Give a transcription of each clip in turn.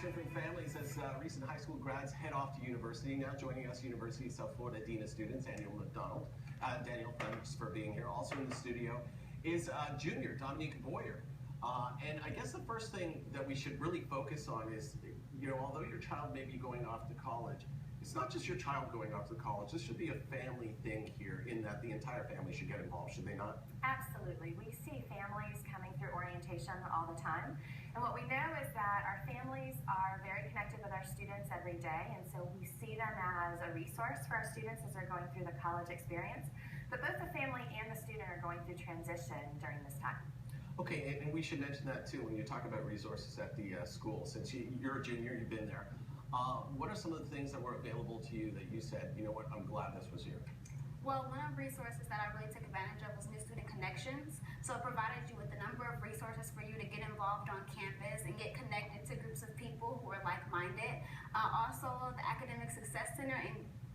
different families as recent high school grads head off to university. Now joining us, University of South Florida Dean of Students, Danielle, thanks for being here. Also in the studio is junior Dominique Boyer. And I guess the first thing that we should really focus on is, although your child may be going off to college, it's not just your child going off to college. This should be a family thing here, in that the entire family should get involved, should they not? Absolutely. We see families coming through orientation all the time. And what we know is that our families are very connected with our students every day. And so we see them as a resource for our students as they're going through the college experience. But both the family and the student are going through transition during this time. Okay, and we should mention that too when you talk about resources at the school. Since you're a junior, you've been there. What are some of the things that were available to you that you said, you know what, I'm glad this was here? Well, one of the resources that I really took advantage of was New Student Connections. So it provided you with a number of resources for you to get involved on campus and get connected to groups of people who are like-minded. Also, the Academic Success Center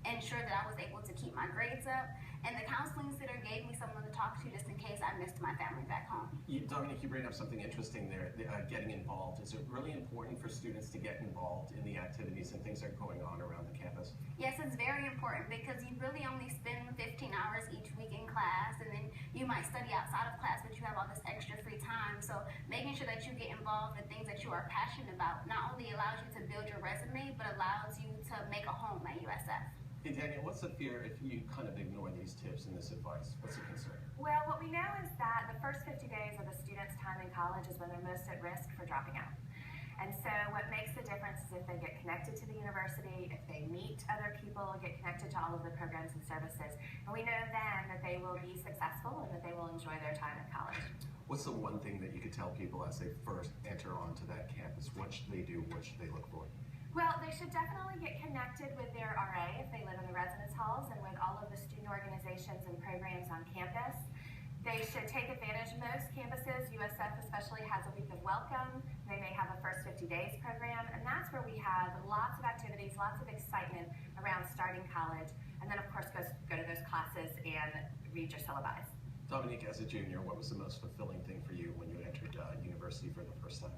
ensured that I was able to keep my grades up. And the counseling center gave me someone to talk to just in case I missed my family back home. Dominique, you bring up something interesting there, getting involved. Is it really important for students to get involved in the activities and things that are going on around the campus? Yes, it's very important because you really only spend 15 hours each week in class, and then you might study outside of class, but you have all this extra free time. So making sure that you get involved in things that you are passionate about not only allows you to build your resume, but allows you to make a home at USF. Hey Danielle, what's the fear if you kind of ignore these tips and this advice? What's the concern? Well, what we know is that the first 50 days of a student's time in college is when they're most at risk for dropping out. And so what makes the difference is if they get connected to the university, if they meet other people, get connected to all of the programs and services. And we know then that they will be successful and that they will enjoy their time at college. What's the one thing that you could tell people as they first enter onto that campus? What should they do? What should they look for? Well, they should definitely get connected with their RA if they live in the residence halls and with all of the student organizations and programs on campus. They should take advantage of most campuses. USF especially has a week of welcome. They may have a first 50 days program, and that's where we have lots of activities, lots of excitement around starting college, and then of course go to those classes and read your syllabi. Dominique, as a junior, what was the most fulfilling thing for you when you entered university for the first time?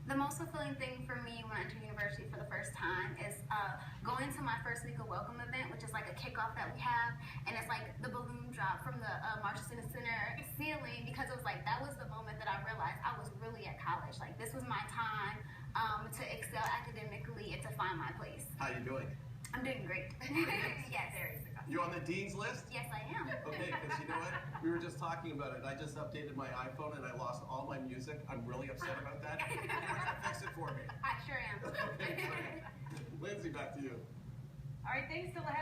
The most fulfilling thing for me when I entered university for the first time is going to my first week of welcome event, which is like a kickoff that we have, and it's like the balloon drop from the Marshall Student Center ceiling, because it was like that was the moment that I realized I was really at college. Like this was my time to excel academically and to find my place. How are you doing? I'm doing great. Yes. You on the dean's list? Yes, I am. Okay, because you know what? We were just talking about it. I just updated my iPhone and I lost all my music. I'm really upset about that. You're going to fix it for me. I sure am. Okay, Lindsay, back to you. All right, thanks, still ahead.